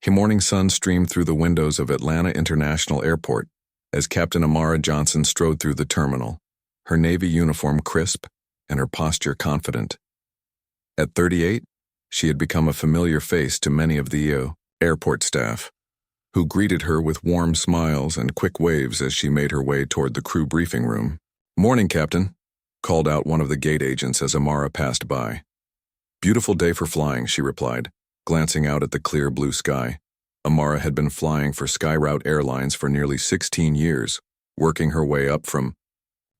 A morning sun streamed through the windows of Atlanta International Airport as Captain Amara Johnson strode through the terminal, her Navy uniform crisp and her posture confident. At 38, she had become a familiar face to many of the airport staff, who greeted her with warm smiles and quick waves as she made her way toward the crew briefing room. "Morning, Captain," called out one of the gate agents as Amara passed by. "Beautiful day for flying," she replied, glancing out at the clear blue sky. Amara had been flying for SkyRoute Airlines for nearly 16 years, working her way up from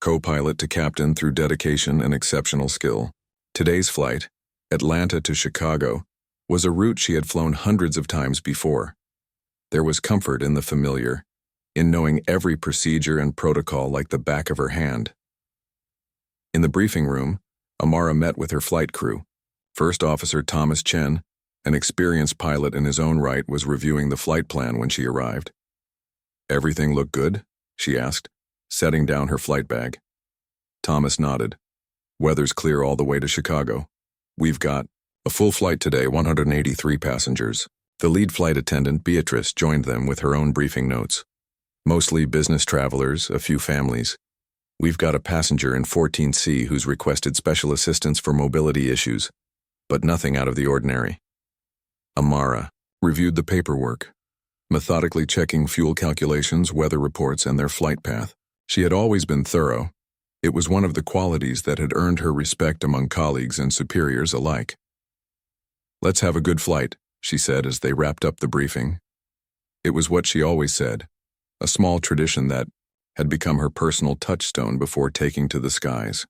co-pilot to captain through dedication and exceptional skill. Today's flight, Atlanta to Chicago, was a route she had flown hundreds of times before. There was comfort in the familiar, in knowing every procedure and protocol like the back of her hand. In the briefing room, Amara met with her flight crew. First Officer Thomas Chen, an experienced pilot in his own right, was reviewing the flight plan when she arrived. "Everything look good?" she asked, setting down her flight bag. Thomas nodded. "Weather's clear all the way to Chicago. We've got a full flight today, 183 passengers." The lead flight attendant, Beatrice, joined them with her own briefing notes. "Mostly business travelers, a few families. We've got a passenger in 14C who's requested special assistance for mobility issues, but nothing out of the ordinary." Amara reviewed the paperwork, methodically checking fuel calculations, weather reports, and their flight path. She had always been thorough. It was one of the qualities that had earned her respect among colleagues and superiors alike. "Let's have a good flight," she said as they wrapped up the briefing. It was what she always said, a small tradition that had become her personal touchstone before taking to the skies.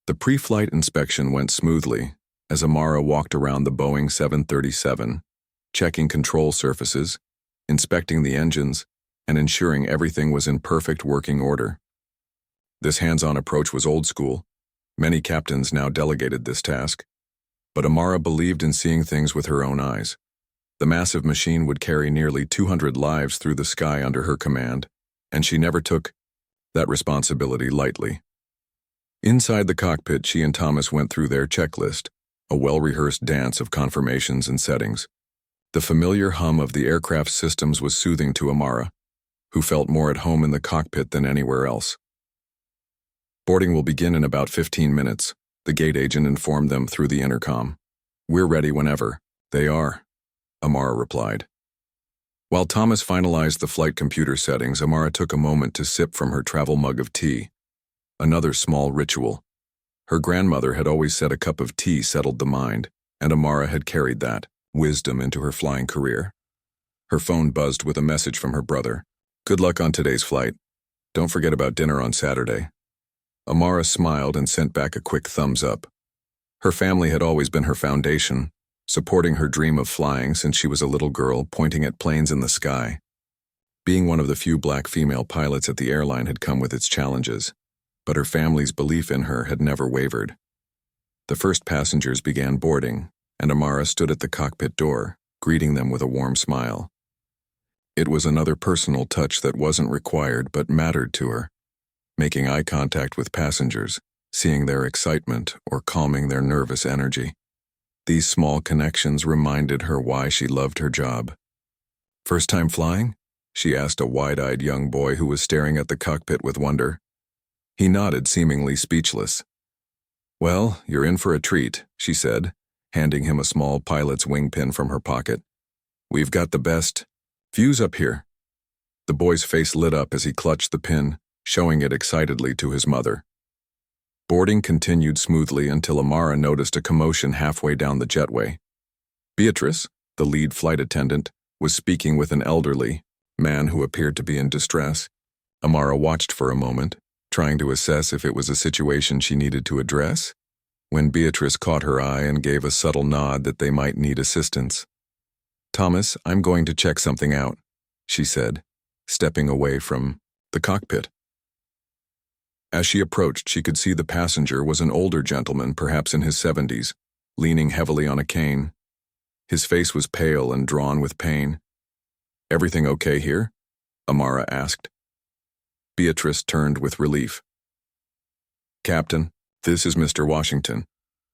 The pre-flight inspection went smoothly as Amara walked around the Boeing 737, checking control surfaces, inspecting the engines, and ensuring everything was in perfect working order. This hands-on approach was old school. Many captains now delegated this task, but Amara believed in seeing things with her own eyes. The massive machine would carry nearly 200 lives through the sky under her command, and she never took that responsibility lightly. Inside the cockpit, she and Thomas went through their checklist, a well-rehearsed dance of confirmations and settings. The familiar hum of the aircraft's systems was soothing to Amara, who felt more at home in the cockpit than anywhere else. "Boarding will begin in about 15 minutes, the gate agent informed them through the intercom. "We're ready whenever." "They are," Amara replied. While Thomas finalized the flight computer settings, Amara took a moment to sip from her travel mug of tea. Another small ritual. Her grandmother had always said a cup of tea settled the mind, and Amara had carried that wisdom into her flying career. Her phone buzzed with a message from her brother. "Good luck on today's flight. Don't forget about dinner on Saturday." Amara smiled and sent back a quick thumbs up. Her family had always been her foundation, supporting her dream of flying since she was a little girl pointing at planes in the sky. Being one of the few black female pilots at the airline had come with its challenges, but her family's belief in her had never wavered. The first passengers began boarding, and Amara stood at the cockpit door, greeting them with a warm smile. It was another personal touch that wasn't required but mattered to her, making eye contact with passengers, seeing their excitement, or calming their nervous energy. These small connections reminded her why she loved her job. "First time flying?" she asked a wide-eyed young boy who was staring at the cockpit with wonder. He nodded, seemingly speechless. "Well, you're in for a treat," she said, handing him a small pilot's wing pin from her pocket. "We've got the best views up here." The boy's face lit up as he clutched the pin, showing it excitedly to his mother. Boarding continued smoothly until Amara noticed a commotion halfway down the jetway. Beatrice, the lead flight attendant, was speaking with an elderly man who appeared to be in distress. Amara watched for a moment, trying to assess if it was a situation she needed to address, when Beatrice caught her eye and gave a subtle nod that they might need assistance. "Thomas, I'm going to check something out," she said, stepping away from the cockpit. As she approached, she could see the passenger was an older gentleman, perhaps in his 70s, leaning heavily on a cane. His face was pale and drawn with pain. "Everything okay here?" Amara asked. Beatrice turned with relief. "Captain, this is Mr. Washington.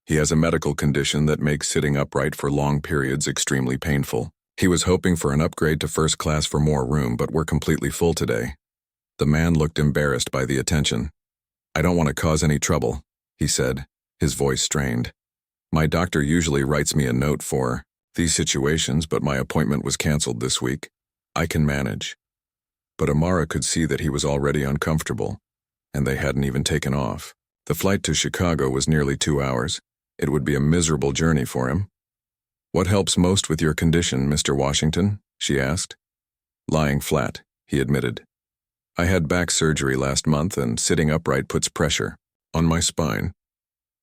He has a medical condition that makes sitting upright for long periods extremely painful. He was hoping for an upgrade to first class for more room, but we're completely full today. The man looked embarrassed by the attention. I don't want to cause any trouble, he said, his voice strained. My doctor usually writes me a note for these situations, but my appointment was canceled this week. I can manage. But Amara could see that he was already uncomfortable, and they hadn't even taken off. The flight to Chicago was nearly 2 hours. It would be a miserable journey for him. What helps most with your condition, Mr. Washington? She asked. Lying flat, he admitted. I had back surgery last month, and sitting upright puts pressure on my spine.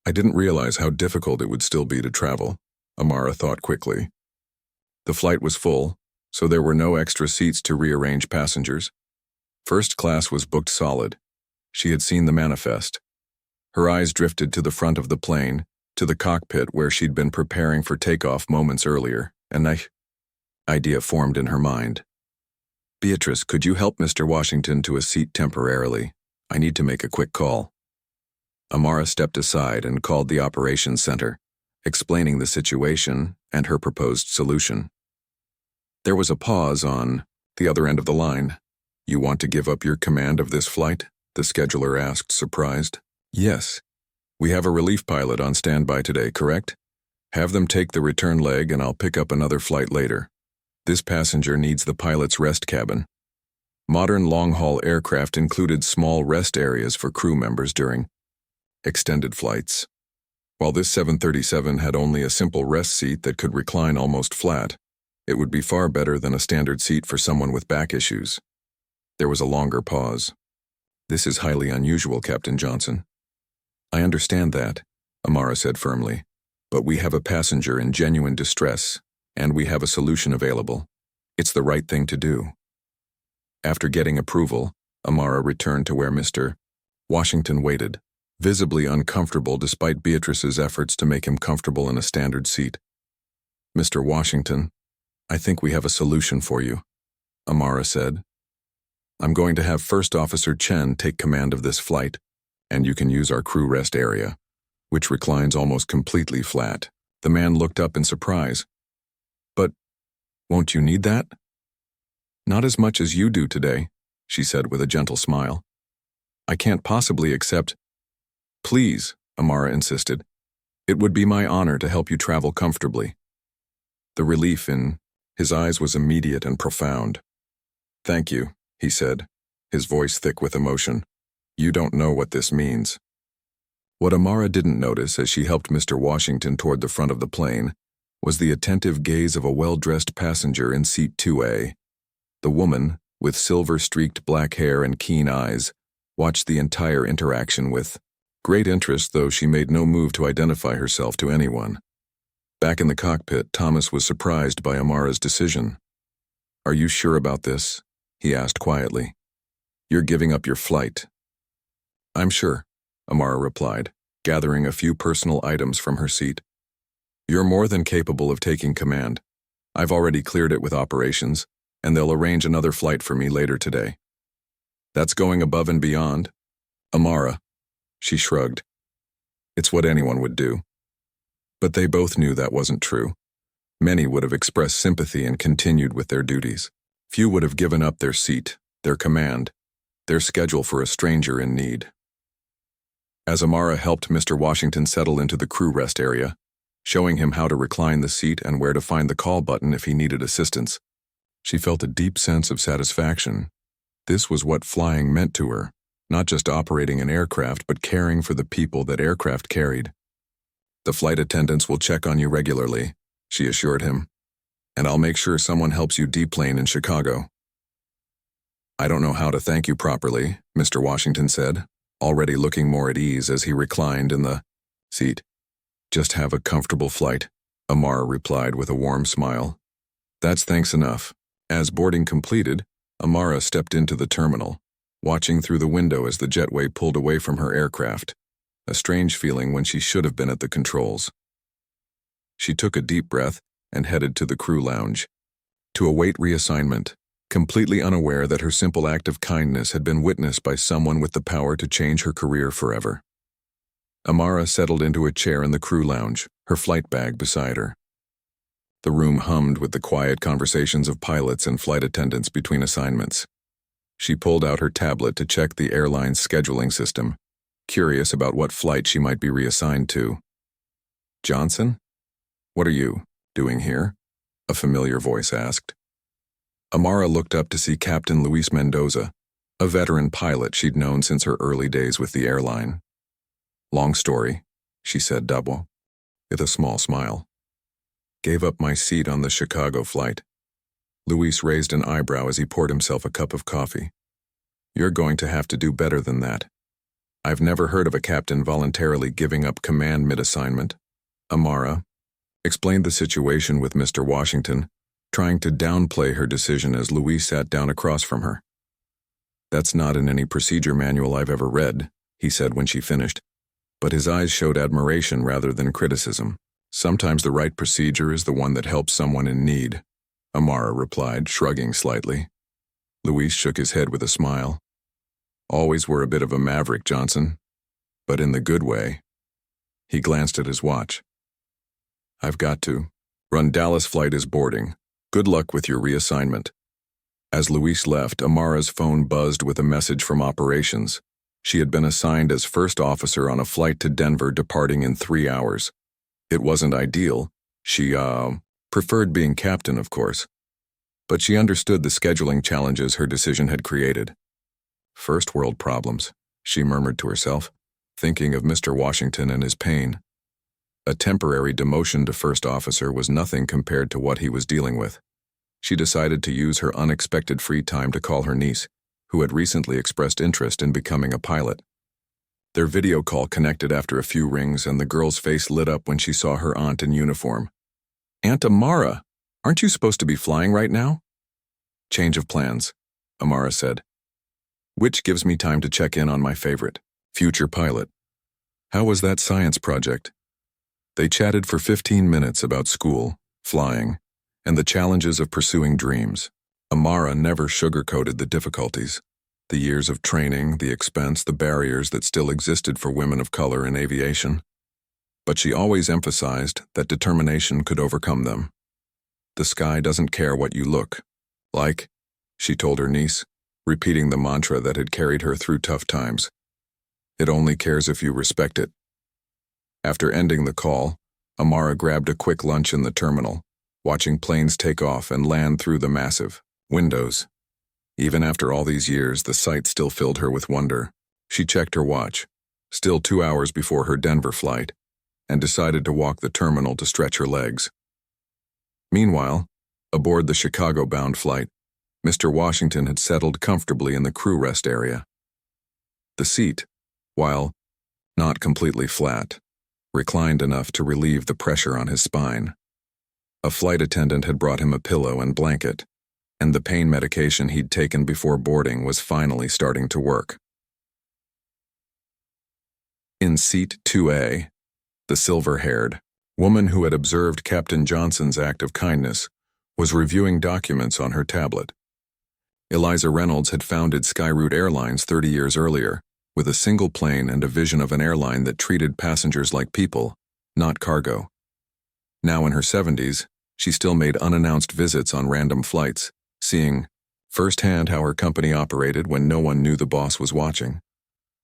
I didn't realize how difficult it would still be to travel, Amara thought quickly. The flight was full, so there were no extra seats to rearrange passengers. First class was booked solid. She had seen the manifest. Her eyes drifted to the front of the plane, to the cockpit where she'd been preparing for takeoff moments earlier, and an idea formed in her mind. Beatrice, could you help Mr. Washington to a seat temporarily? I need to make a quick call. Amara stepped aside and called the operations center, explaining the situation and her proposed solution. There was a pause on the other end of the line. You want to give up your command of this flight? The scheduler asked, surprised. Yes. We have a relief pilot on standby today, correct? Have them take the return leg and I'll pick up another flight later. This passenger needs the pilot's rest cabin. Modern long-haul aircraft included small rest areas for crew members during extended flights. While this 737 had only a simple rest seat that could recline almost flat, it would be far better than a standard seat for someone with back issues. There was a longer pause. This is highly unusual, Captain Johnson. I understand that, Amara said firmly, but we have a passenger in genuine distress, and we have a solution available. It's the right thing to do. After getting approval, Amara returned to where Mr. Washington waited, visibly uncomfortable despite Beatrice's efforts to make him comfortable in a standard seat. Mr. Washington, I think we have a solution for you, Amara said. I'm going to have First Officer Chen take command of this flight, and you can use our crew rest area, which reclines almost completely flat. The man looked up in surprise. But won't you need that? Not as much as you do today, she said with a gentle smile. I can't possibly accept. Please, Amara insisted. It would be my honor to help you travel comfortably. The relief in his eyes was immediate and profound. Thank you, he said, his voice thick with emotion. You don't know what this means. What Amara didn't notice as she helped Mr. Washington toward the front of the plane was the attentive gaze of a well-dressed passenger in seat 2A. The woman, with silver-streaked black hair and keen eyes, watched the entire interaction with great interest, though she made no move to identify herself to anyone. Back in the cockpit, Thomas was surprised by Amara's decision. Are you sure about this? He asked quietly. You're giving up your flight. I'm sure, Amara replied, gathering a few personal items from her seat. You're more than capable of taking command. I've already cleared it with operations, and they'll arrange another flight for me later today. That's going above and beyond. Amara, she shrugged. It's what anyone would do. But they both knew that wasn't true. Many would have expressed sympathy and continued with their duties. Few would have given up their seat, their command, their schedule for a stranger in need. As Amara helped Mr. Washington settle into the crew rest area, showing him how to recline the seat and where to find the call button if he needed assistance, she felt a deep sense of satisfaction. This was what flying meant to her, not just operating an aircraft, but caring for the people that aircraft carried. The flight attendants will check on you regularly, she assured him, and I'll make sure someone helps you deplane in Chicago. I don't know how to thank you properly, Mr. Washington said, already looking more at ease as he reclined in the seat. Just have a comfortable flight, Amara replied with a warm smile. That's thanks enough. As boarding completed, Amara stepped into the terminal, watching through the window as the jetway pulled away from her aircraft, a strange feeling when she should have been at the controls. She took a deep breath and headed to the crew lounge, to await reassignment, completely unaware that her simple act of kindness had been witnessed by someone with the power to change her career forever. Amara settled into a chair in the crew lounge, her flight bag beside her. The room hummed with the quiet conversations of pilots and flight attendants between assignments. She pulled out her tablet to check the airline's scheduling system, curious about what flight she might be reassigned to. "Johnson? What are you doing here?" a familiar voice asked. Amara looked up to see Captain Luis Mendoza, a veteran pilot she'd known since her early days with the airline. "Long story," she said with a small smile. "Gave up my seat on the Chicago flight." Luis raised an eyebrow as he poured himself a cup of coffee. "You're going to have to do better than that. I've never heard of a captain voluntarily giving up command mid-assignment." Amara explained the situation with Mr. Washington, trying to downplay her decision as Luis sat down across from her. "That's not in any procedure manual I've ever read," he said when she finished, but his eyes showed admiration rather than criticism. "Sometimes the right procedure is the one that helps someone in need," Amara replied, shrugging slightly. Luis shook his head with a smile. "Always were a bit of a maverick, Johnson, but in the good way." He glanced at his watch. "I've got to run. Dallas flight is boarding. Good luck with your reassignment." As Luis left, Amara's phone buzzed with a message from operations. She had been assigned as first officer on a flight to Denver departing in 3 hours. It wasn't ideal. She, preferred being captain, of course. But she understood the scheduling challenges her decision had created. "First world problems," she murmured to herself, thinking of Mr. Washington and his pain. A temporary demotion to first officer was nothing compared to what he was dealing with. She decided to use her unexpected free time to call her niece, who had recently expressed interest in becoming a pilot. Their video call connected after a few rings, and the girl's face lit up when she saw her aunt in uniform. "Aunt Amara, aren't you supposed to be flying right now?" "Change of plans," Amara said, "which gives me time to check in on my favorite, future pilot. How was that science project?" They chatted for 15 minutes about school, flying, and the challenges of pursuing dreams. Amara never sugarcoated the difficulties, the years of training, the expense, the barriers that still existed for women of color in aviation. But she always emphasized that determination could overcome them. "The sky doesn't care what you look like," she told her niece, repeating the mantra that had carried her through tough times. "It only cares if you respect it." After ending the call, Amara grabbed a quick lunch in the terminal, watching planes take off and land through the massive windows. Even after all these years, the sight still filled her with wonder. She checked her watch, still 2 hours before her Denver flight, and decided to walk the terminal to stretch her legs. Meanwhile, aboard the Chicago-bound flight, Mr. Washington had settled comfortably in the crew rest area. The seat, while not completely flat, reclined enough to relieve the pressure on his spine. A flight attendant had brought him a pillow and blanket, and the pain medication he'd taken before boarding was finally starting to work. In seat 2A, the silver-haired woman who had observed Captain Johnson's act of kindness was reviewing documents on her tablet. Eliza Reynolds had founded Skyroute Airlines 30 years earlier, with a single plane and a vision of an airline that treated passengers like people, not cargo. Now in her 70s, she still made unannounced visits on random flights, seeing firsthand how her company operated when no one knew the boss was watching.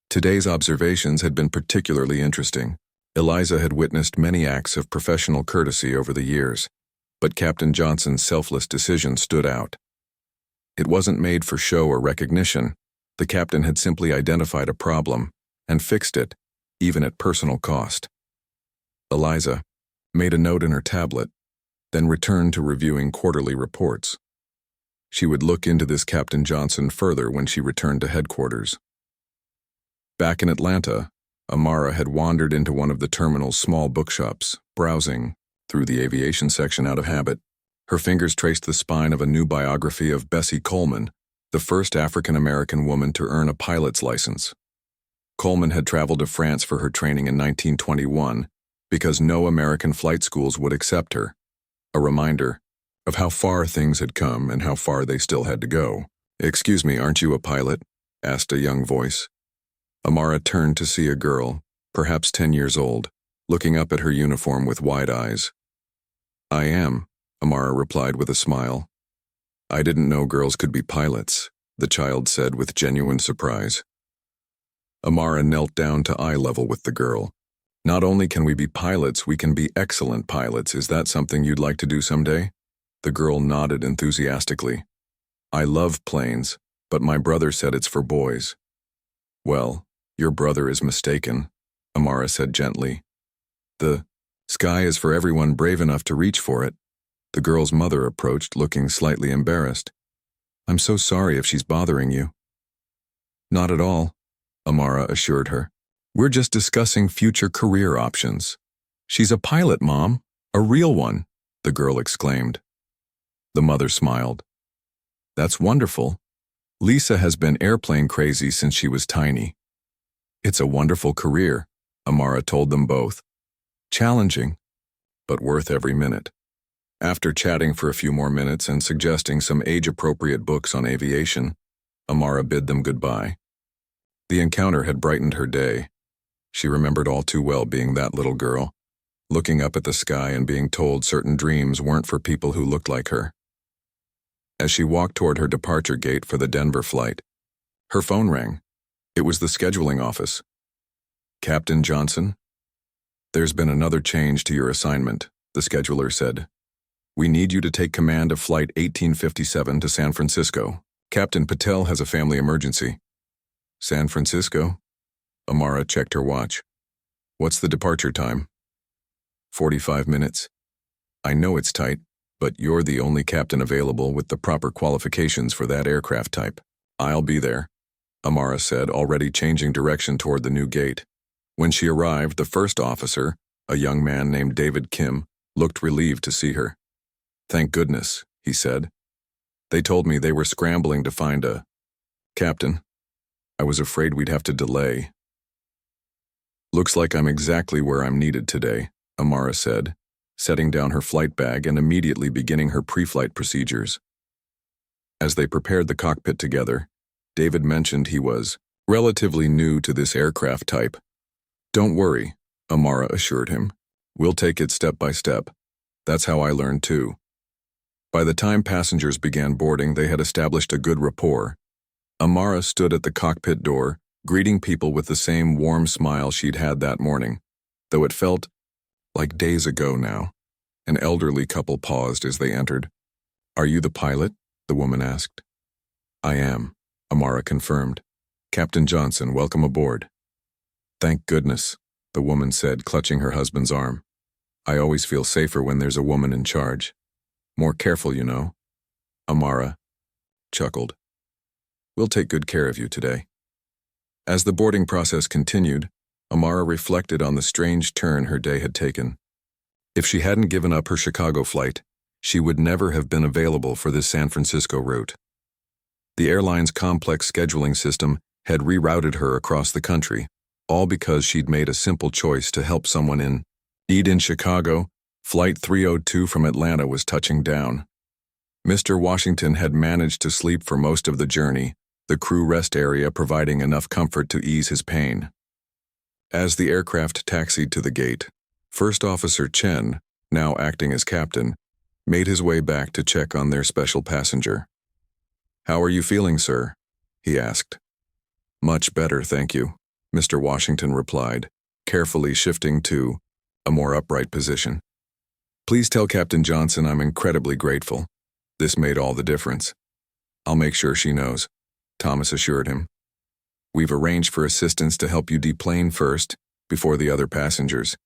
Today's observations had been particularly interesting. Eliza had witnessed many acts of professional courtesy over the years, but Captain Johnson's selfless decision stood out. It wasn't made for show or recognition. The captain had simply identified a problem and fixed it, even at personal cost. Eliza made a note in her tablet, then returned to reviewing quarterly reports. She would look into this Captain Johnson further when she returned to headquarters. Back in Atlanta, Amara had wandered into one of the terminal's small bookshops, browsing through the aviation section out of habit. Her fingers traced the spine of a new biography of Bessie Coleman, the first African-American woman to earn a pilot's license. Coleman had traveled to France for her training in 1921 because no American flight schools would accept her, a reminder of how far things had come and how far they still had to go. "Excuse me, aren't you a pilot?" asked a young voice. Amara turned to see a girl, perhaps 10 years old, looking up at her uniform with wide eyes. "I am," Amara replied with a smile. "I didn't know girls could be pilots," the child said with genuine surprise. Amara knelt down to eye level with the girl. "Not only can we be pilots, we can be excellent pilots. Is that something you'd like to do someday?" The girl nodded enthusiastically. "I love planes, but my brother said it's for boys." "Well, your brother is mistaken," Amara said gently. "The sky is for everyone brave enough to reach for it." The girl's mother approached, looking slightly embarrassed. "I'm so sorry if she's bothering you." "Not at all," Amara assured her. "We're just discussing future career options." "She's a pilot, Mom. A real one," the girl exclaimed. The mother smiled. "That's wonderful. Lisa has been airplane crazy since she was tiny." "It's a wonderful career," Amara told them both. "Challenging, but worth every minute." After chatting for a few more minutes and suggesting some age-appropriate books on aviation, Amara bid them goodbye. The encounter had brightened her day. She remembered all too well being that little girl, looking up at the sky and being told certain dreams weren't for people who looked like her. As she walked toward her departure gate for the Denver flight, her phone rang. It was the scheduling office. "Captain Johnson? There's been another change to your assignment," the scheduler said. "We need you to take command of Flight 1857 to San Francisco. Captain Patel has a family emergency." "San Francisco?" Amara checked her watch. "What's the departure time?" 45 minutes. "I know it's tight, but you're the only captain available with the proper qualifications for that aircraft type." "I'll be there," Amara said, already changing direction toward the new gate. When she arrived, the first officer, a young man named David Kim, looked relieved to see her. "Thank goodness," he said. "They told me they were scrambling to find a captain. I was afraid we'd have to delay." "Looks like I'm exactly where I'm needed today," Amara said, setting down her flight bag and immediately beginning her pre-flight procedures. As they prepared the cockpit together, David mentioned he was relatively new to this aircraft type. "Don't worry," Amara assured him. "We'll take it step by step. That's how I learned too." By the time passengers began boarding, they had established a good rapport. Amara stood at the cockpit door, greeting people with the same warm smile she'd had that morning, though it felt like days ago now. An elderly couple paused as they entered. "Are you the pilot?" the woman asked. "I am," Amara confirmed. "Captain Johnson, welcome aboard." "Thank goodness," the woman said, clutching her husband's arm. "I always feel safer when there's a woman in charge. More careful, you know." Amara chuckled. "We'll take good care of you today." As the boarding process continued, Amara reflected on the strange turn her day had taken. If she hadn't given up her Chicago flight, she would never have been available for this San Francisco route. The airline's complex scheduling system had rerouted her across the country, all because she'd made a simple choice to help someone in need. In Chicago, Flight 302 from Atlanta was touching down. Mr. Washington had managed to sleep for most of the journey, the crew rest area providing enough comfort to ease his pain. As the aircraft taxied to the gate, First Officer Chen, now acting as captain, made his way back to check on their special passenger. "How are you feeling, sir?" he asked. "Much better, thank you," Mr. Washington replied, carefully shifting to a more upright position. "Please tell Captain Johnson I'm incredibly grateful. This made all the difference." "I'll make sure she knows," Thomas assured him. "We've arranged for assistance to help you deplane first, before the other passengers."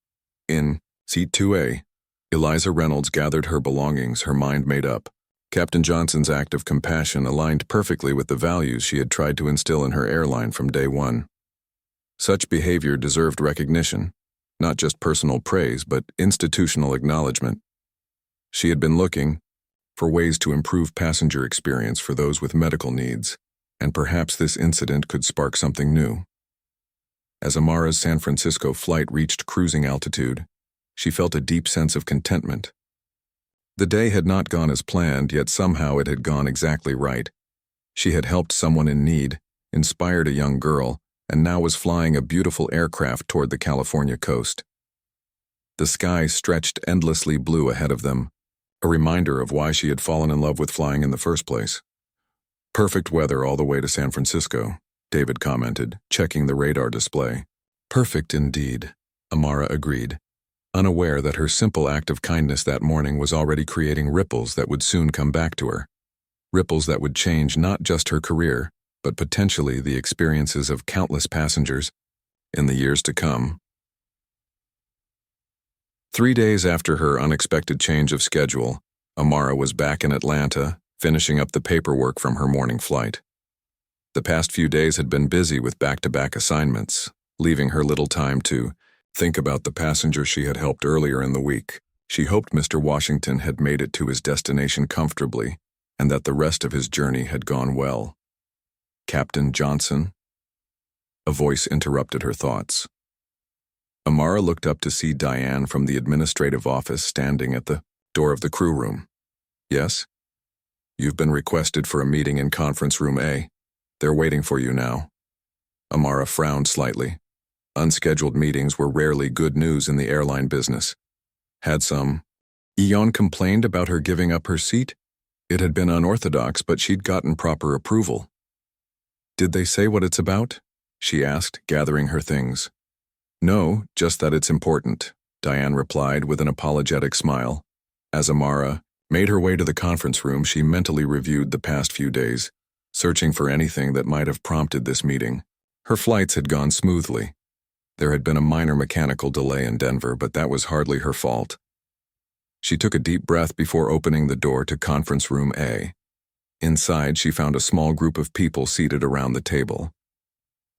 In Seat 2A, Eliza Reynolds gathered her belongings, her mind made up. Captain Johnson's act of compassion aligned perfectly with the values she had tried to instill in her airline from day one. Such behavior deserved recognition, not just personal praise, but institutional acknowledgement. She had been looking for ways to improve passenger experience for those with medical needs, and perhaps this incident could spark something new. As Amara's San Francisco flight reached cruising altitude, she felt a deep sense of contentment. The day had not gone as planned, yet somehow it had gone exactly right. She had helped someone in need, inspired a young girl, and now was flying a beautiful aircraft toward the California coast. The sky stretched endlessly blue ahead of them, a reminder of why she had fallen in love with flying in the first place. Perfect weather all the way to San Francisco, David commented, checking the radar display. Perfect indeed, Amara agreed, unaware that her simple act of kindness that morning was already creating ripples that would soon come back to her. Ripples that would change not just her career, but potentially the experiences of countless passengers in the years to come. 3 days after her unexpected change of schedule, Amara was back in Atlanta, finishing up the paperwork from her morning flight. The past few days had been busy with back-to-back assignments, leaving her little time to think about the passenger she had helped earlier in the week. She hoped Mr. Washington had made it to his destination comfortably, and that the rest of his journey had gone well. Captain Johnson? A voice interrupted her thoughts. Amara looked up to see Diane from the administrative office standing at the door of the crew room. Yes? You've been requested for a meeting in conference room A. They're waiting for you now. Amara frowned slightly. Unscheduled meetings were rarely good news in the airline business. Had some. Eon complained about her giving up her seat? It had been unorthodox, but she'd gotten proper approval. Did they say what it's about? She asked, gathering her things. No, just that it's important, Diane replied with an apologetic smile. As Amara made her way to the conference room, she mentally reviewed the past few days, searching for anything that might have prompted this meeting. Her flights had gone smoothly. There had been a minor mechanical delay in Denver, but that was hardly her fault. She took a deep breath before opening the door to conference room A. Inside, she found a small group of people seated around the table.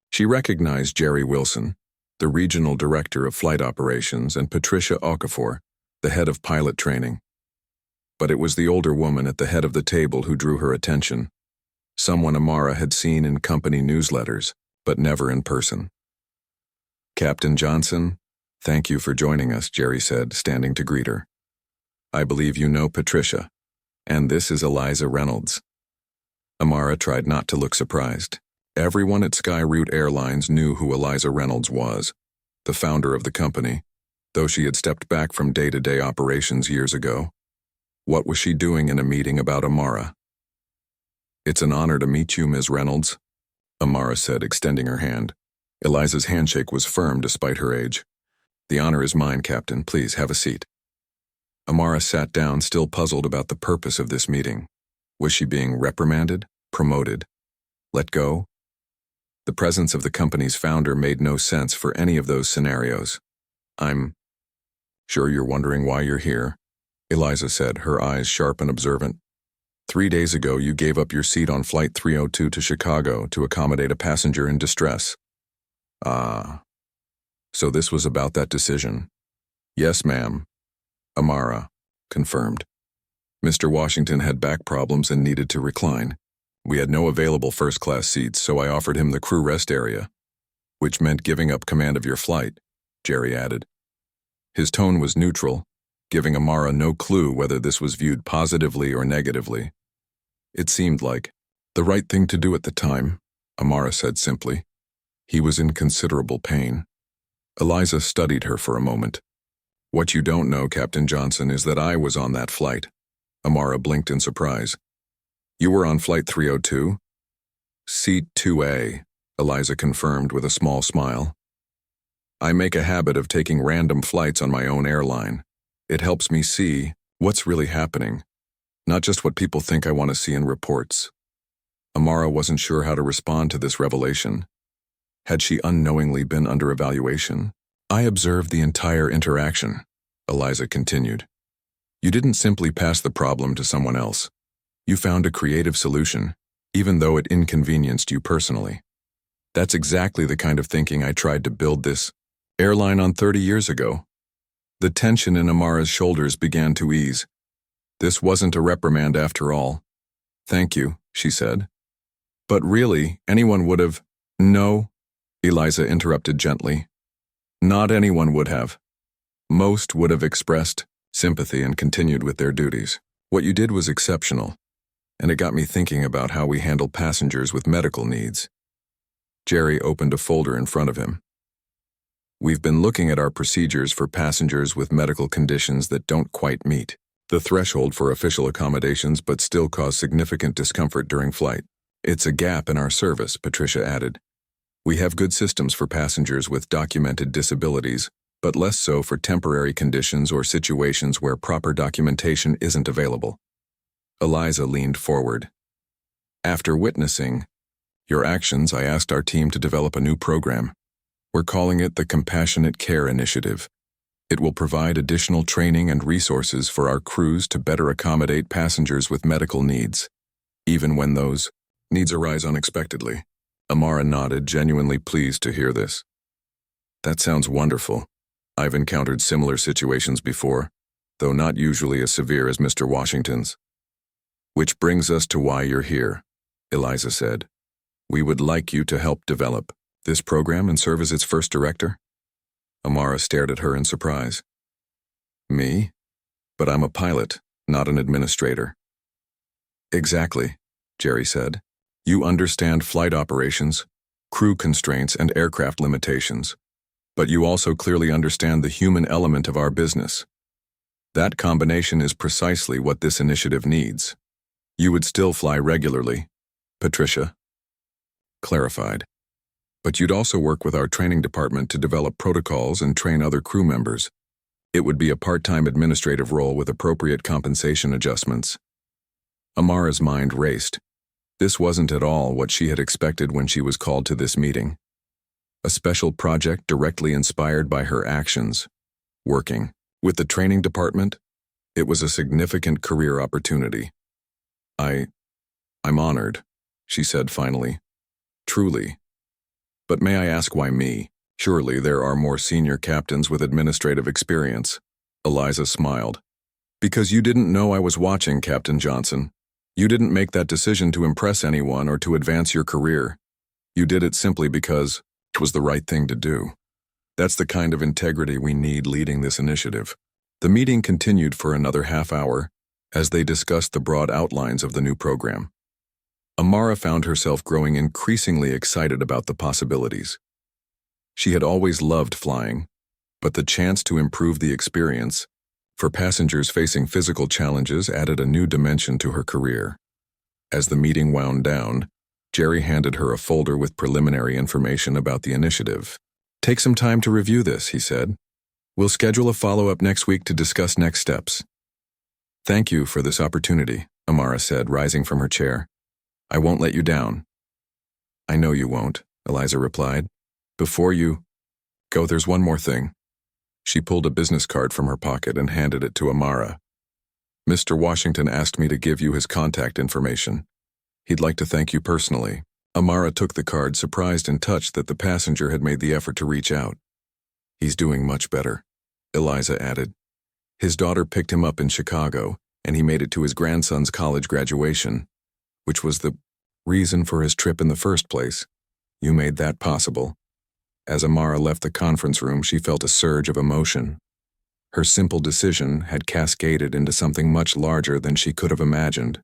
She recognized Jerry Wilson, the regional director of flight operations, and Patricia Okafor, the head of pilot training. But it was the older woman at the head of the table who drew her attention, someone Amara had seen in company newsletters, but never in person. Captain Johnson, thank you for joining us, Jerry said, standing to greet her. I believe you know Patricia, and this is Eliza Reynolds. Amara tried not to look surprised. Everyone at Skyroute Airlines knew who Eliza Reynolds was, the founder of the company, though she had stepped back from day-to-day operations years ago. What was she doing in a meeting about Amara? It's an honor to meet you, Ms. Reynolds, Amara said, extending her hand. Eliza's handshake was firm despite her age. The honor is mine, Captain. Please have a seat. Amara sat down, still puzzled about the purpose of this meeting. Was she being reprimanded? Promoted? Let go? The presence of the company's founder made no sense for any of those scenarios. I'm sure you're wondering why you're here, Eliza said, her eyes sharp and observant. 3 days ago, you gave up your seat on Flight 302 to Chicago to accommodate a passenger in distress. Ah. So this was about that decision. Yes, ma'am. Amara confirmed. Mr. Washington had back problems and needed to recline. We had no available first-class seats, so I offered him the crew rest area, which meant giving up command of your flight, Jerry added. His tone was neutral, giving Amara no clue whether this was viewed positively or negatively. It seemed like the right thing to do at the time, Amara said simply. He was in considerable pain. Eliza studied her for a moment. What you don't know, Captain Johnson, is that I was on that flight. Amara blinked in surprise. You were on Flight 302? Seat 2A, Eliza confirmed with a small smile. I make a habit of taking random flights on my own airline. It helps me see what's really happening, not just what people think I want to see in reports. Amara wasn't sure how to respond to this revelation. Had she unknowingly been under evaluation? I observed the entire interaction, Eliza continued. You didn't simply pass the problem to someone else. You found a creative solution, even though it inconvenienced you personally. That's exactly the kind of thinking I tried to build this airline on 30 years ago. The tension in Amara's shoulders began to ease. This wasn't a reprimand after all. Thank you, she said. But really, anyone would have. No, Eliza interrupted gently. Not anyone would have. Most would have expressed sympathy and continued with their duties. What you did was exceptional, and it got me thinking about how we handle passengers with medical needs. Jerry opened a folder in front of him. We've been looking at our procedures for passengers with medical conditions that don't quite meet the threshold for official accommodations but still cause significant discomfort during flight. It's a gap in our service, Patricia added. We have good systems for passengers with documented disabilities, but less so for temporary conditions or situations where proper documentation isn't available. Eliza leaned forward. After witnessing your actions, I asked our team to develop a new program. We're calling it the Compassionate Care Initiative. It will provide additional training and resources for our crews to better accommodate passengers with medical needs, even when those needs arise unexpectedly. Amara nodded, genuinely pleased to hear this. That sounds wonderful. I've encountered similar situations before, though not usually as severe as Mr. Washington's. Which brings us to why you're here, Eliza said. We would like you to help develop this program and serve as its first director. Amara stared at her in surprise. Me? But I'm a pilot, not an administrator. Exactly, Jerry said. You understand flight operations, crew constraints, and aircraft limitations. But you also clearly understand the human element of our business. That combination is precisely what this initiative needs. You would still fly regularly, Patricia clarified. But you'd also work with our training department to develop protocols and train other crew members. It would be a part-time administrative role with appropriate compensation adjustments. Amara's mind raced. This wasn't at all what she had expected when she was called to this meeting. A special project directly inspired by her actions. Working with the training department, it was a significant career opportunity. I'm honored, she said finally. Truly. But may I ask why me? Surely there are more senior captains with administrative experience. Eliza smiled. Because you didn't know I was watching, Captain Johnson. You didn't make that decision to impress anyone or to advance your career. You did it simply because it was the right thing to do. That's the kind of integrity we need leading this initiative. The meeting continued for another half hour as they discussed the broad outlines of the new program. Amara found herself growing increasingly excited about the possibilities. She had always loved flying, but the chance to improve the experience for passengers facing physical challenges added a new dimension to her career. As the meeting wound down, Jerry handed her a folder with preliminary information about the initiative. Take some time to review this, he said. We'll schedule a follow-up next week to discuss next steps. Thank you for this opportunity, Amara said, rising from her chair. I won't let you down. I know you won't, Eliza replied. Before you go, there's one more thing. She pulled a business card from her pocket and handed it to Amara. Mr. Washington asked me to give you his contact information. He'd like to thank you personally. Amara took the card, surprised and touched that the passenger had made the effort to reach out. He's doing much better, Eliza added. His daughter picked him up in Chicago, and he made it to his grandson's college graduation, which was the reason for his trip in the first place. You made that possible. As Amara left the conference room, she felt a surge of emotion. Her simple decision had cascaded into something much larger than she could have imagined.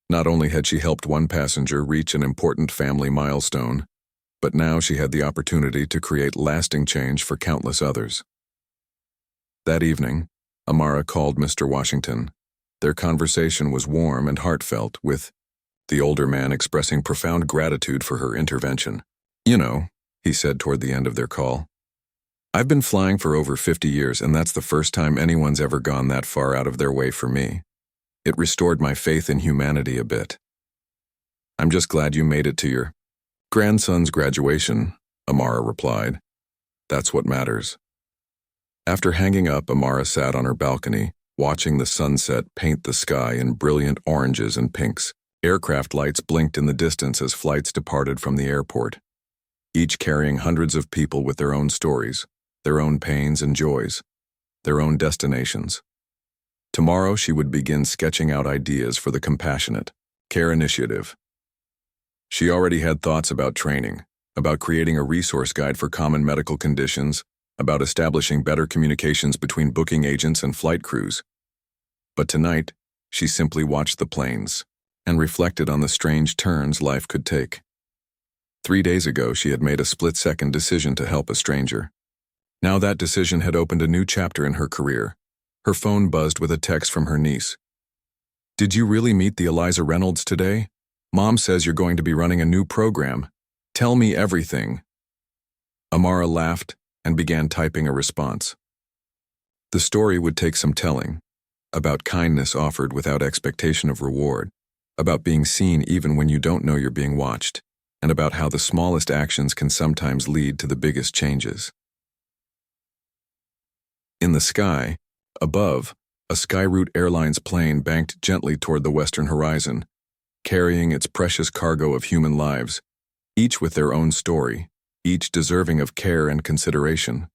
Not only had she helped one passenger reach an important family milestone, but now she had the opportunity to create lasting change for countless others. That evening, Amara called Mr. Washington. Their conversation was warm and heartfelt, with the older man expressing profound gratitude for her intervention. You know, he said toward the end of their call, I've been flying for over 50 years, and that's the first time anyone's ever gone that far out of their way for me. It restored my faith in humanity a bit. I'm just glad you made it to your grandson's graduation, Amara replied. That's what matters. After hanging up, Amara sat on her balcony, watching the sunset paint the sky in brilliant oranges and pinks. Aircraft lights blinked in the distance as flights departed from the airport, each carrying hundreds of people with their own stories, their own pains and joys, their own destinations. Tomorrow she would begin sketching out ideas for the Compassionate Care Initiative. She already had thoughts about training, about creating a resource guide for common medical conditions, about establishing better communications between booking agents and flight crews. But tonight, she simply watched the planes and reflected on the strange turns life could take. 3 days ago, she had made a split-second decision to help a stranger. Now that decision had opened a new chapter in her career. Her phone buzzed with a text from her niece. "Did you really meet the Eliza Reynolds today? Mom says you're going to be running a new program. Tell me everything." Amara laughed and began typing a response. The story would take some telling, about kindness offered without expectation of reward, about being seen even when you don't know you're being watched, and about how the smallest actions can sometimes lead to the biggest changes. In the sky, above, a Skyroute Airlines plane banked gently toward the western horizon, carrying its precious cargo of human lives, each with their own story, each deserving of care and consideration.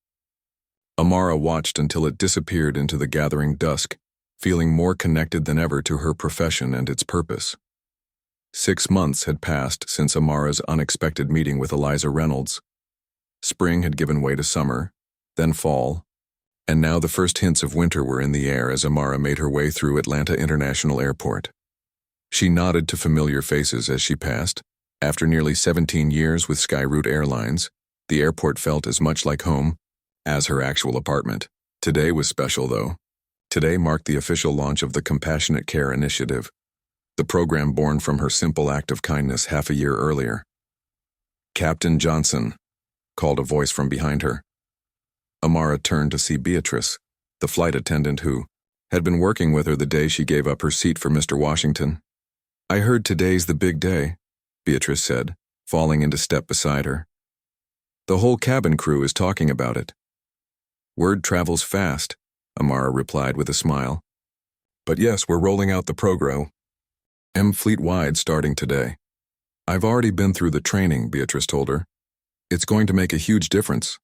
Amara watched until it disappeared into the gathering dusk, feeling more connected than ever to her profession and its purpose. 6 months had passed since Amara's unexpected meeting with Eliza Reynolds. Spring had given way to summer, then fall, and now the first hints of winter were in the air as Amara made her way through Atlanta International Airport. She nodded to familiar faces as she passed. After nearly 17 years with Skyroute Airlines, the airport felt as much like home as her actual apartment. Today was special, though. Today marked the official launch of the Compassionate Care Initiative, the program born from her simple act of kindness half a year earlier. "Captain Johnson," called a voice from behind her. Amara turned to see Beatrice, the flight attendant who had been working with her the day she gave up her seat for Mr. Washington. "I heard today's the big day," Beatrice said, falling into step beside her. "The whole cabin crew is talking about it." "Word travels fast," Amara replied with a smile. "But yes, we're rolling out the program. Fleet-wide starting today." "I've already been through the training," Beatrice told her. "It's going to make a huge difference.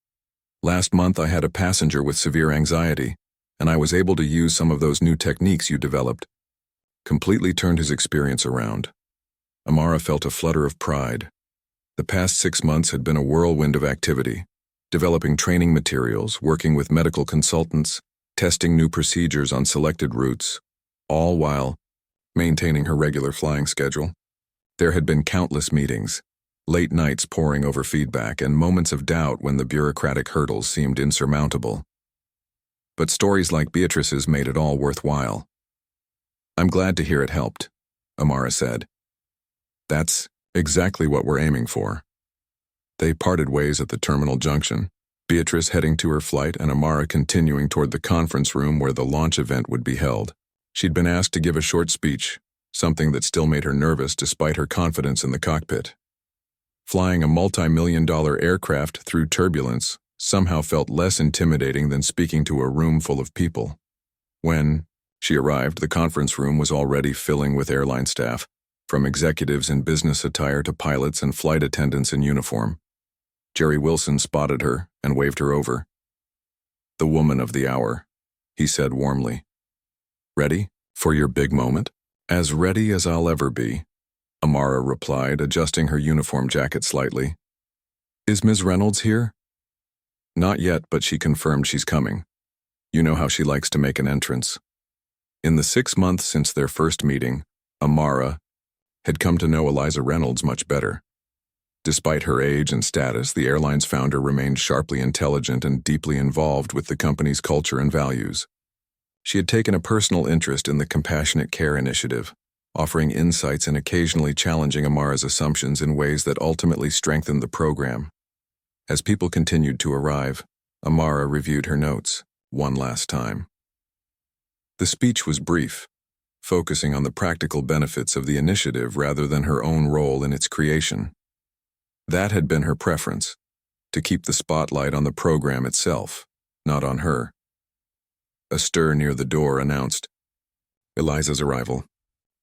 Last month I had a passenger with severe anxiety, and I was able to use some of those new techniques you developed. Completely turned his experience around." Amara felt a flutter of pride. The past 6 months had been a whirlwind of activity, developing training materials, working with medical consultants, testing new procedures on selected routes, all while maintaining her regular flying schedule. There had been countless meetings, late nights poring over feedback, and moments of doubt when the bureaucratic hurdles seemed insurmountable. But stories like Beatrice's made it all worthwhile. "I'm glad to hear it helped," Amara said. "That's exactly what we're aiming for." They parted ways at the terminal junction, Beatrice heading to her flight and Amara continuing toward the conference room where the launch event would be held. She'd been asked to give a short speech, something that still made her nervous despite her confidence in the cockpit. Flying a multi-million-dollar aircraft through turbulence somehow felt less intimidating than speaking to a room full of people. When she arrived, the conference room was already filling with airline staff, from executives in business attire to pilots and flight attendants in uniform. Jerry Wilson spotted her and waved her over. "The woman of the hour," he said warmly. "Ready for your big moment?" "As ready as I'll ever be," Amara replied, adjusting her uniform jacket slightly. "Is Ms. Reynolds here?" "Not yet, but she confirmed she's coming. You know how she likes to make an entrance." In the 6 months since their first meeting, Amara had come to know Eliza Reynolds much better. Despite her age and status, the airline's founder remained sharply intelligent and deeply involved with the company's culture and values. She had taken a personal interest in the Compassionate Care Initiative, offering insights and occasionally challenging Amara's assumptions in ways that ultimately strengthened the program. As people continued to arrive, Amara reviewed her notes one last time. The speech was brief, focusing on the practical benefits of the initiative rather than her own role in its creation. That had been her preference, to keep the spotlight on the program itself, not on her. A stir near the door announced Eliza's arrival.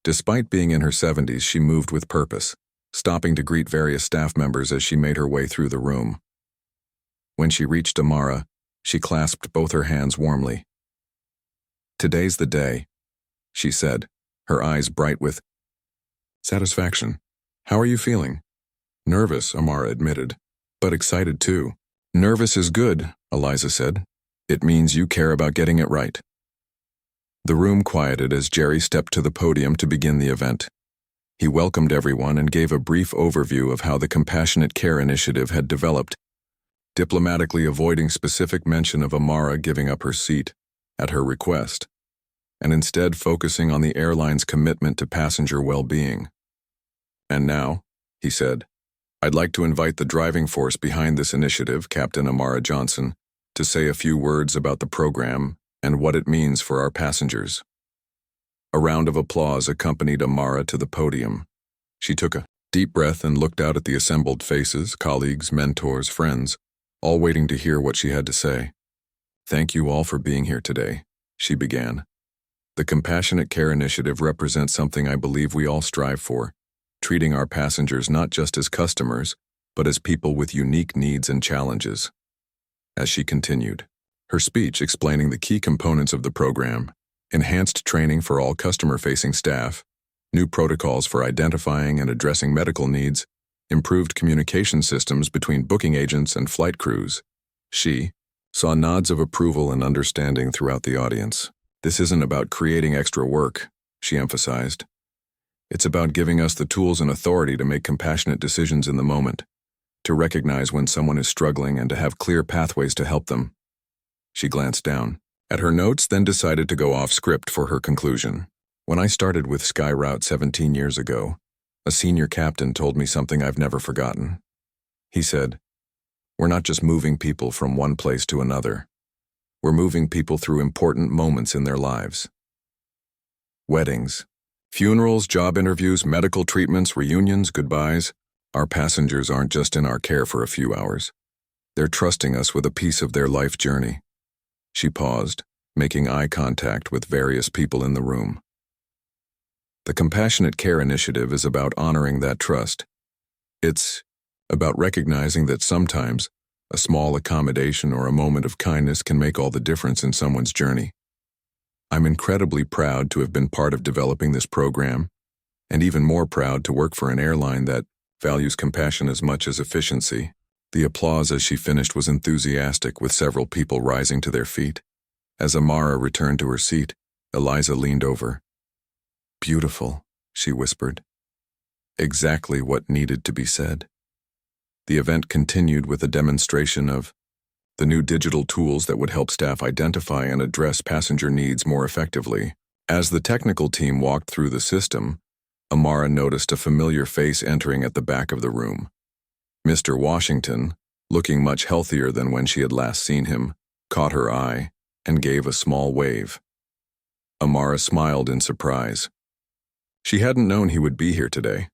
Despite being in her 70s, she moved with purpose, stopping to greet various staff members as she made her way through the room. When she reached Amara, she clasped both her hands warmly. "Today's the day," she said, her eyes bright with satisfaction. "How are you feeling?" "Nervous," Amara admitted, "but excited too." "Nervous is good," Eliza said. "It means you care about getting it right." The room quieted as Jerry stepped to the podium to begin the event. He welcomed everyone and gave a brief overview of how the Compassionate Care Initiative had developed, diplomatically avoiding specific mention of Amara giving up her seat at her request, and instead focusing on the airline's commitment to passenger well-being. "And now," he said, "I'd like to invite the driving force behind this initiative, Captain Amara Johnson, to say a few words about the program and what it means for our passengers." A round of applause accompanied Amara to the podium. She took a deep breath and looked out at the assembled faces, colleagues, mentors, friends, all waiting to hear what she had to say. "Thank you all for being here today," she began. "The Compassionate Care Initiative represents something I believe we all strive for, treating our passengers not just as customers, but as people with unique needs and challenges." As she continued, her speech explaining the key components of the program, enhanced training for all customer-facing staff, new protocols for identifying and addressing medical needs, improved communication systems between booking agents and flight crews, she saw nods of approval and understanding throughout the audience. "This isn't about creating extra work," she emphasized. "It's about giving us the tools and authority to make compassionate decisions in the moment, to recognize when someone is struggling and to have clear pathways to help them." She glanced down at her notes, then decided to go off script for her conclusion. "When I started with SkyRoute 17 years ago, a senior captain told me something I've never forgotten. He said, 'We're not just moving people from one place to another. We're moving people through important moments in their lives. Weddings, funerals, job interviews, medical treatments, reunions, goodbyes. Our passengers aren't just in our care for a few hours. They're trusting us with a piece of their life journey." She paused, making eye contact with various people in the room. The Compassionate Care Initiative is about honoring that trust. It's about recognizing that sometimes a small accommodation or a moment of kindness can make all the difference in someone's journey. I'm incredibly proud to have been part of developing this program, and even more proud to work for an airline that values compassion as much as efficiency. The applause as she finished was enthusiastic, with several people rising to their feet. As Amara returned to her seat, Eliza leaned over. "Beautiful," she whispered. Exactly what needed to be said. The event continued with a demonstration of the new digital tools that would help staff identify and address passenger needs more effectively. As the technical team walked through the system, Amara noticed a familiar face entering at the back of the room. Mr. Washington, looking much healthier than when she had last seen him, caught her eye and gave a small wave. Amara smiled in surprise. She hadn't known he would be here today.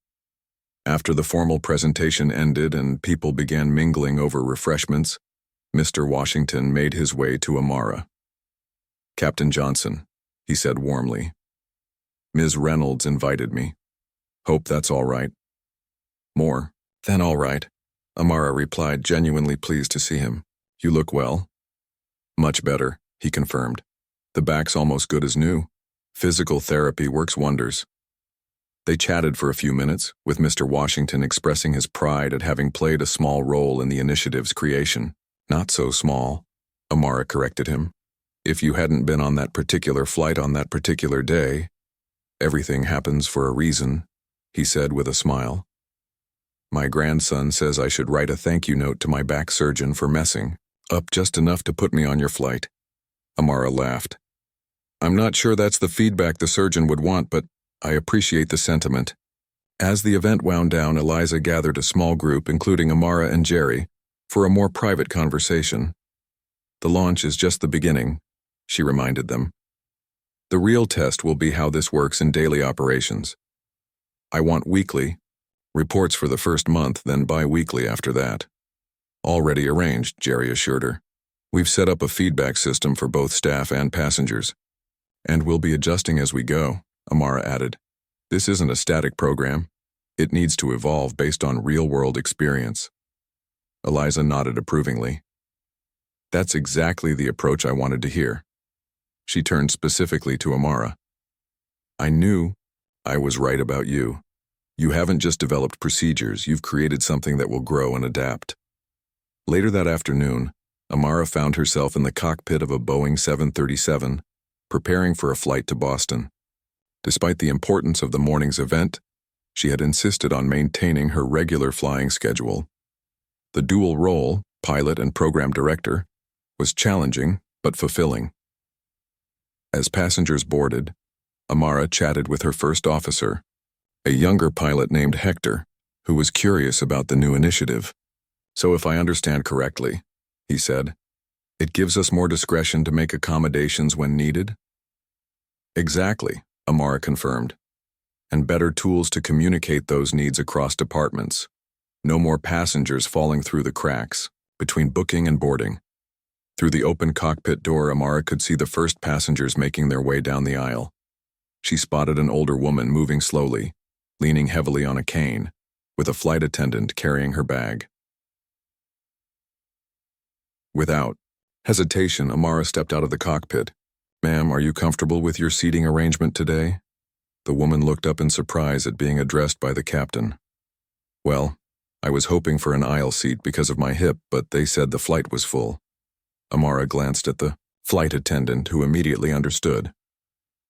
After the formal presentation ended and people began mingling over refreshments, Mr. Washington made his way to Amara. "Captain Johnson," he said warmly. "Ms. Reynolds invited me. Hope that's all right." "More than all right," Amara replied, genuinely pleased to see him. "You look well." "Much better," he confirmed. "The back's almost good as new. Physical therapy works wonders." They chatted for a few minutes, with Mr. Washington expressing his pride at having played a small role in the initiative's creation. "Not so small," Amara corrected him. "If you hadn't been on that particular flight on that particular day, everything happens for a reason," he said with a smile. "My grandson says I should write a thank you note to my back surgeon for messing up just enough to put me on your flight." Amara laughed. "I'm not sure that's the feedback the surgeon would want, but I appreciate the sentiment." As the event wound down, Eliza gathered a small group, including Amara and Jerry, for a more private conversation. "The launch is just the beginning," she reminded them. "The real test will be how this works in daily operations. I want weekly reports for the first month, then bi-weekly after that." "Already arranged," Jerry assured her. "We've set up a feedback system for both staff and passengers. And we'll be adjusting as we go," Amara added. "This isn't a static program. It needs to evolve based on real-world experience." Eliza nodded approvingly. "That's exactly the approach I wanted to hear." She turned specifically to Amara. "I knew I was right about you. You haven't just developed procedures, you've created something that will grow and adapt." Later that afternoon, Amara found herself in the cockpit of a Boeing 737, preparing for a flight to Boston. Despite the importance of the morning's event, She had insisted on maintaining her regular flying schedule. The dual role, pilot and program director, was challenging but fulfilling. As passengers boarded, Amara chatted with her first officer, a younger pilot named Hector, who was curious about the new initiative. "So if I understand correctly," he said, "it gives us more discretion to make accommodations when needed?" "Exactly," Amara confirmed, "and better tools to communicate those needs across departments. No more passengers falling through the cracks between booking and boarding." Through the open cockpit door, Amara could see the first passengers making their way down the aisle. She spotted an older woman moving slowly, leaning heavily on a cane, with a flight attendant carrying her bag. Without hesitation, Amara stepped out of the cockpit. "Ma'am, are you comfortable with your seating arrangement today?" The woman looked up in surprise at being addressed by the captain. "Well, I was hoping for an aisle seat because of my hip, but they said the flight was full." Amara glanced at the flight attendant, who immediately understood.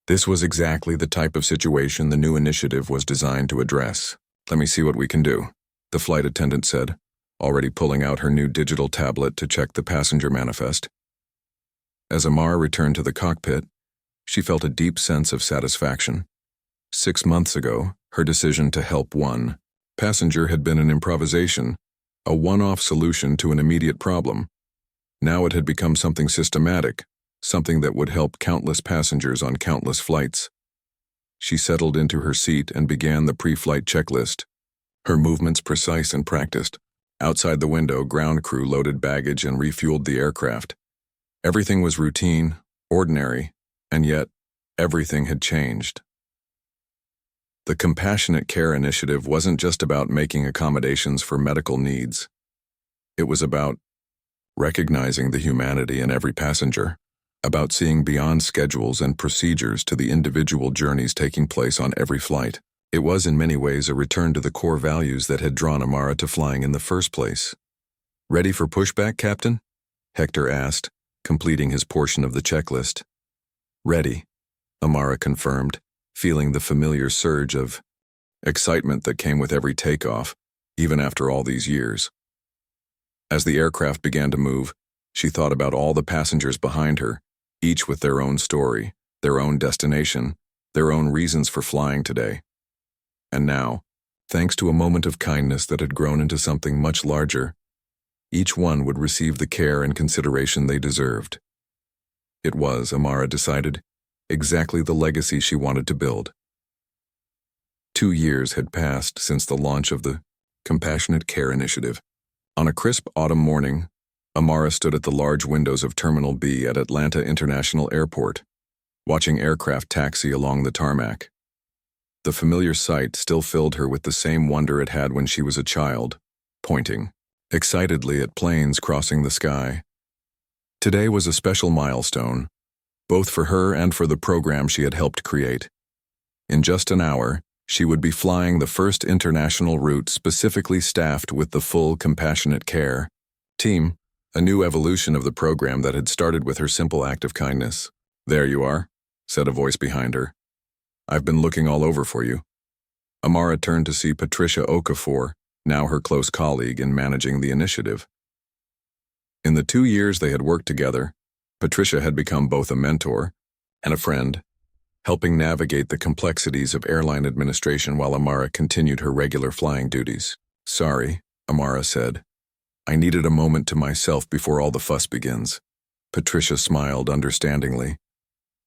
This was exactly the type of situation the new initiative was designed to address. "Let me see what we can do," the flight attendant said, already pulling out her new digital tablet to check the passenger manifest. As Amara returned to the cockpit, she felt a deep sense of satisfaction. 6 months ago, her decision to help one passenger had been an improvisation, a one-off solution to an immediate problem. Now it had become something systematic, something that would help countless passengers on countless flights. She settled into her seat and began the pre-flight checklist, her movements precise and practiced. Outside the window, ground crew loaded baggage and refueled the aircraft. Everything was routine, ordinary, and yet everything had changed. The Compassionate Care Initiative wasn't just about making accommodations for medical needs. It was about recognizing the humanity in every passenger, about seeing beyond schedules and procedures to the individual journeys taking place on every flight. It was in many ways a return to the core values that had drawn Amara to flying in the first place. "Ready for pushback, Captain?" Hector asked, completing his portion of the checklist. "Ready," Amara confirmed, feeling the familiar surge of excitement that came with every takeoff, even after all these years. As the aircraft began to move, she thought about all the passengers behind her, each with their own story, their own destination, their own reasons for flying today. And now, thanks to a moment of kindness that had grown into something much larger, each one would receive the care and consideration they deserved. It was, Amara decided, exactly the legacy she wanted to build. 2 years had passed since the launch of the Compassionate Care Initiative. On a crisp autumn morning, Amara stood at the large windows of Terminal B at Atlanta International Airport, watching aircraft taxi along the tarmac. The familiar sight still filled her with the same wonder it had when she was a child, pointing excitedly at planes crossing the sky. Today was a special milestone, both for her and for the program she had helped create. In just an hour, she would be flying the first international route specifically staffed with the full Compassionate Care team, a new evolution of the program that had started with her simple act of kindness. "There you are," said a voice behind her. "I've been looking all over for you." Amara turned to see Patricia Okafor, now her close colleague in managing the initiative. In the 2 years they had worked together, Patricia had become both a mentor and a friend, helping navigate the complexities of airline administration while Amara continued her regular flying duties. "Sorry," Amara said. "I needed a moment to myself before all the fuss begins." Patricia smiled understandingly.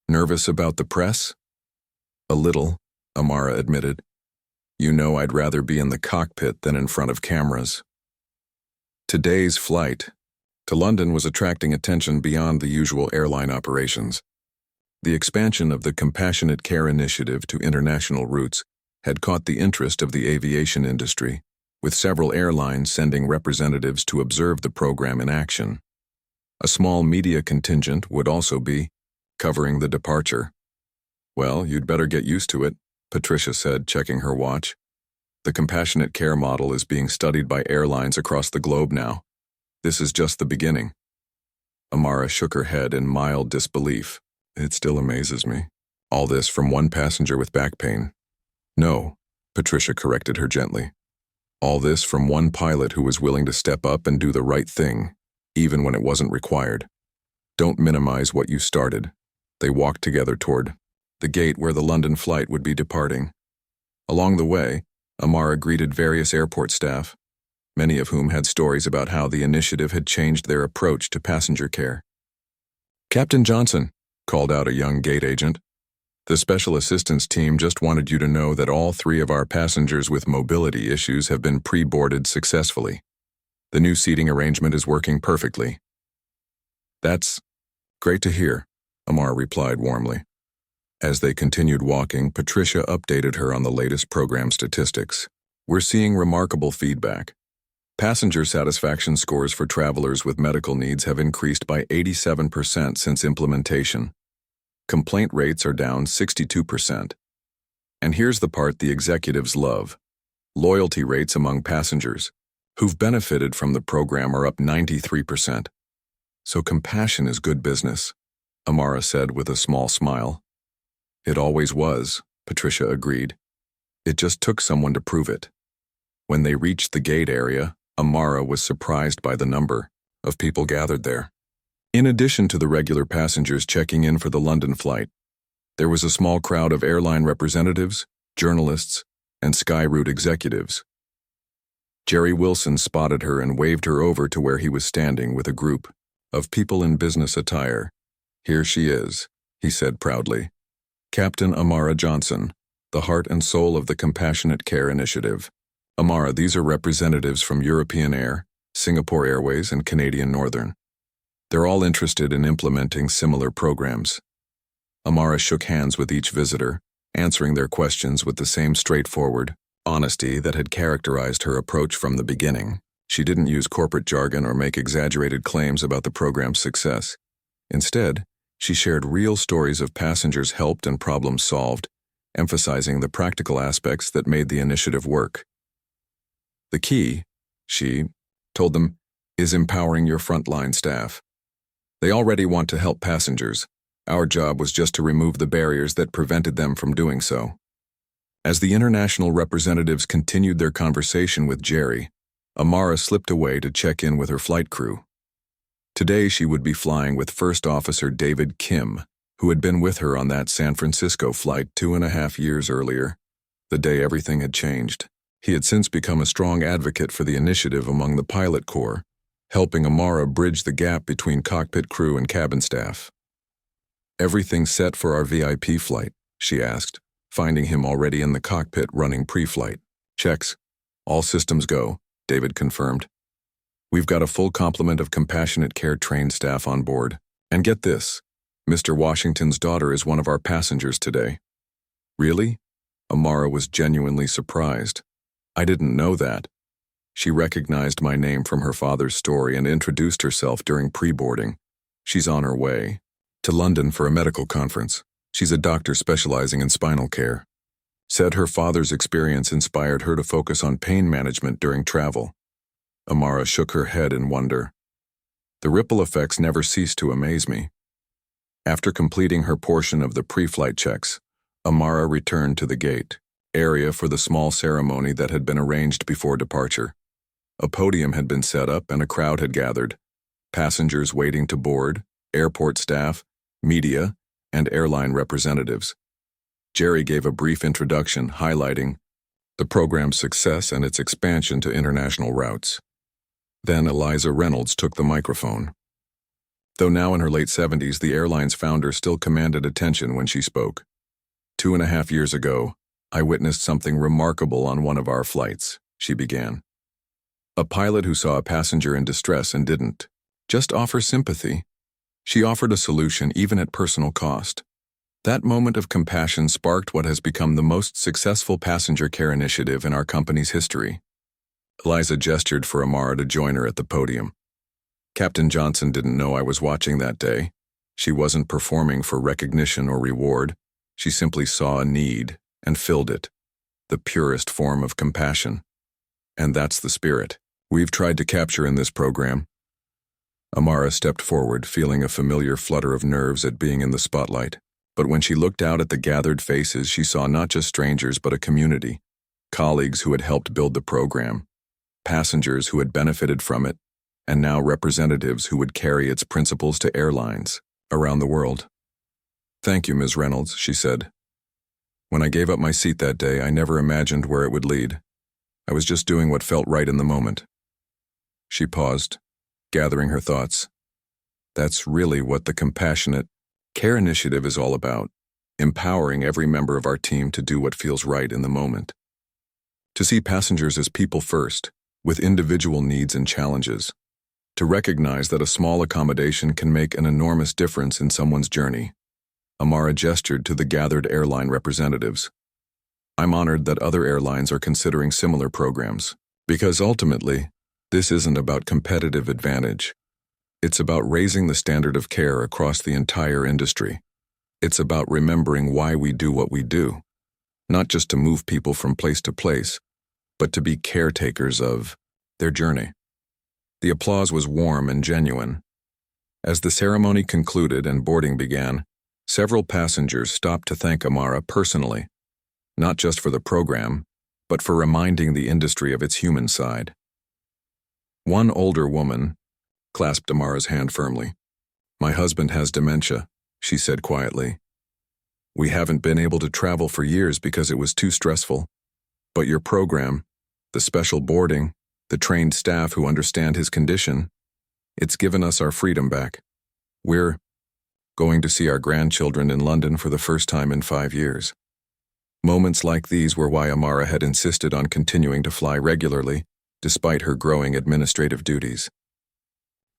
"Nervous about the press?" "A little," Amara admitted. "You know I'd rather be in the cockpit than in front of cameras." Today's flight to London was attracting attention beyond the usual airline operations. The expansion of the Compassionate Care Initiative to international routes had caught the interest of the aviation industry, with several airlines sending representatives to observe the program in action. A small media contingent would also be covering the departure. "Well, you'd better get used to it," Patricia said, checking her watch. "The compassionate care model is being studied by airlines across the globe now. This is just the beginning." Amara shook her head in mild disbelief. "It still amazes me. All this from one passenger with back pain." "No, Patricia corrected her gently. All this from one pilot who was willing to step up and do the right thing, even when it wasn't required. Don't minimize what you started. They walked together toward the gate where the London flight would be departing. Along the way, Amara greeted various airport staff, many of whom had stories about how the initiative had changed their approach to passenger care. "Captain Johnson," called out a young gate agent, "the special assistance team just wanted you to know that all 3 of our passengers with mobility issues have been pre-boarded successfully. The new seating arrangement is working perfectly." "That's great to hear," Amara replied warmly. As they continued walking, Patricia updated her on the latest program statistics. "We're seeing remarkable feedback. Passenger satisfaction scores for travelers with medical needs have increased by 87% since implementation. Complaint rates are down 62%. And here's the part the executives love. Loyalty rates among passengers who've benefited from the program are up 93%. So compassion is good business," Amara said with a small smile. "It always was," Patricia agreed. "It just took someone to prove it." When they reached the gate area, Amara was surprised by the number of people gathered there. In addition to the regular passengers checking in for the London flight, there was a small crowd of airline representatives, journalists, and Skyroute executives. Jerry Wilson spotted her and waved her over to where he was standing with a group of people in business attire. "Here she is," he said proudly. "Captain Amara Johnson, the heart and soul of the Compassionate Care Initiative. Amara, these are representatives from European Air, Singapore Airways, and Canadian Northern. They're all interested in implementing similar programs." Amara shook hands with each visitor, answering their questions with the same straightforward honesty that had characterized her approach from the beginning. She didn't use corporate jargon or make exaggerated claims about the program's success. Instead, she shared real stories of passengers helped and problems solved, emphasizing the practical aspects that made the initiative work. "The key," she told them, "is empowering your frontline staff. They already want to help passengers. Our job was just to remove the barriers that prevented them from doing so." As the international representatives continued their conversation with Jerry, Amara slipped away to check in with her flight crew. Today she would be flying with First Officer David Kim, who had been with her on that San Francisco flight 2.5 years earlier, the day everything had changed. He had since become a strong advocate for the initiative among the pilot corps, helping Amara bridge the gap between cockpit crew and cabin staff. "Everything set for our VIP flight?" she asked, finding him already in the cockpit running pre-flight. "Checks. All systems go," David confirmed. "We've got a full complement of compassionate care trained staff on board. And get this, Mr. Washington's daughter is one of our passengers today." "Really?" Amara was genuinely surprised. "I didn't know that." She recognized my name from her father's story and introduced herself during pre-boarding. "She's on her way to London for a medical conference. She's a doctor specializing in spinal care. Said her father's experience inspired her to focus on pain management during travel." Amara shook her head in wonder. The ripple effects never ceased to amaze me. After completing her portion of the pre-flight checks, Amara returned to the gate area for the small ceremony that had been arranged before departure. A podium had been set up and a crowd had gathered. Passengers waiting to board, airport staff, media, and airline representatives. Jerry gave a brief introduction highlighting the program's success and its expansion to international routes. Then Eliza Reynolds took the microphone. Though now in her late 70s, the airline's founder still commanded attention when she spoke. 2.5 years ago, I witnessed something remarkable on one of our flights, she began. A pilot who saw a passenger in distress and didn't just offer sympathy. She offered a solution even at personal cost. That moment of compassion sparked what has become the most successful passenger care initiative in our company's history. Eliza gestured for Amara to join her at the podium. Captain Johnson didn't know I was watching that day. She wasn't performing for recognition or reward. She simply saw a need and filled it. The purest form of compassion. And that's the spirit we've tried to capture in this program. Amara stepped forward, feeling a familiar flutter of nerves at being in the spotlight. But when she looked out at the gathered faces, she saw not just strangers but a community. colleagues who had helped build the program, passengers who had benefited from it, and now representatives who would carry its principles to airlines around the world. "Thank you, Ms. Reynolds," she said. "When I gave up my seat that day, I never imagined where it would lead. I was just doing what felt right in the moment." She paused, gathering her thoughts. That's really what the Compassionate Care Initiative is all about, empowering every member of our team to do what feels right in the moment. To see passengers as people first, with individual needs and challenges. To recognize that a small accommodation can make an enormous difference in someone's journey. Amara gestured to the gathered airline representatives. "I'm honored that other airlines are considering similar programs, because ultimately, this isn't about competitive advantage. It's about raising the standard of care across the entire industry. It's about remembering why we do what we do, not just to move people from place to place, but to be caretakers of their journey." The applause was warm and genuine. As the ceremony concluded and boarding began, several passengers stopped to thank Amara personally, not just for the program, but for reminding the industry of its human side. One older woman clasped Amara's hand firmly. "My husband has dementia," she said quietly. "We haven't been able to travel for years because it was too stressful. But your program, the special boarding, the trained staff who understand his condition, it's given us our freedom back. We're going to see our grandchildren in London for the first time in 5 years." Moments like these were why Amara had insisted on continuing to fly regularly, despite her growing administrative duties.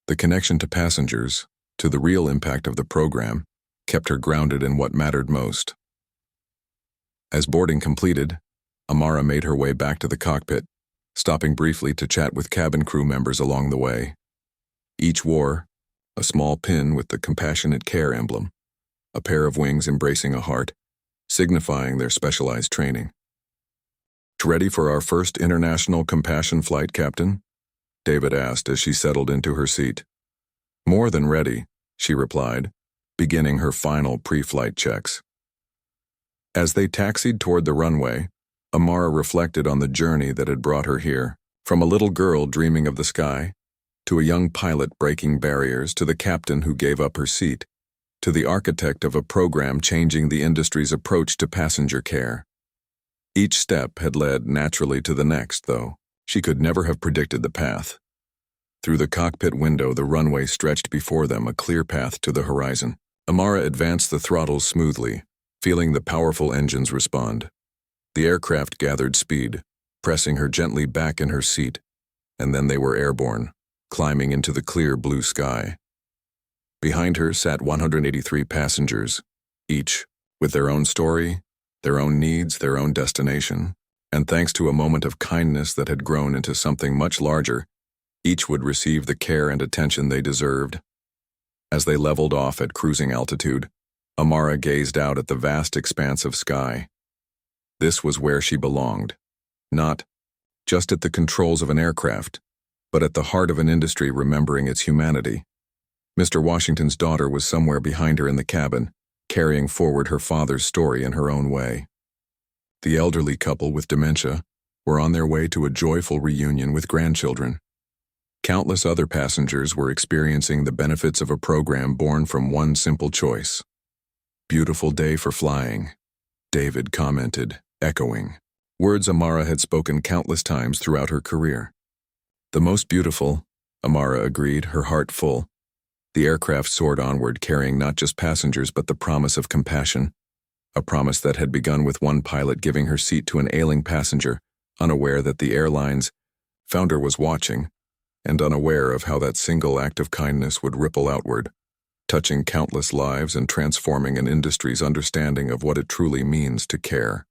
The connection to passengers, to the real impact of the program, kept her grounded in what mattered most. As boarding completed, Amara made her way back to the cockpit, stopping briefly to chat with cabin crew members along the way. Each wore a small pin with the Compassionate Care emblem, a pair of wings embracing a heart, signifying their specialized training. "Ready for our first international compassion flight, Captain?" David asked as she settled into her seat. "More than ready," she replied, beginning her final pre-flight checks. As they taxied toward the runway, Amara reflected on the journey that had brought her here, from a little girl dreaming of the sky, to a young pilot breaking barriers, to the captain who gave up her seat, to the architect of a program changing the industry's approach to passenger care. Each step had led naturally to the next, though she could never have predicted the path. Through the cockpit window, the runway stretched before them, a clear path to the horizon. Amara advanced the throttles smoothly, feeling the powerful engines respond. The aircraft gathered speed, pressing her gently back in her seat, and then they were airborne, climbing into the clear blue sky. Behind her sat 183 passengers, each with their own story, their own needs, their own destination, and thanks to a moment of kindness that had grown into something much larger, each would receive the care and attention they deserved. As they leveled off at cruising altitude, Amara gazed out at the vast expanse of sky. This was where she belonged, not just at the controls of an aircraft, but at the heart of an industry remembering its humanity. Mr. Washington's daughter was somewhere behind her in the cabin, carrying forward her father's story in her own way. The elderly couple with dementia were on their way to a joyful reunion with grandchildren. Countless other passengers were experiencing the benefits of a program born from one simple choice. "Beautiful day for flying," David commented, echoing words Amara had spoken countless times throughout her career. "The most beautiful," Amara agreed, her heart full. The aircraft soared onward, carrying not just passengers but the promise of compassion, a promise that had begun with one pilot giving her seat to an ailing passenger, unaware that the airline's founder was watching, and unaware of how that single act of kindness would ripple outward, touching countless lives and transforming an industry's understanding of what it truly means to care.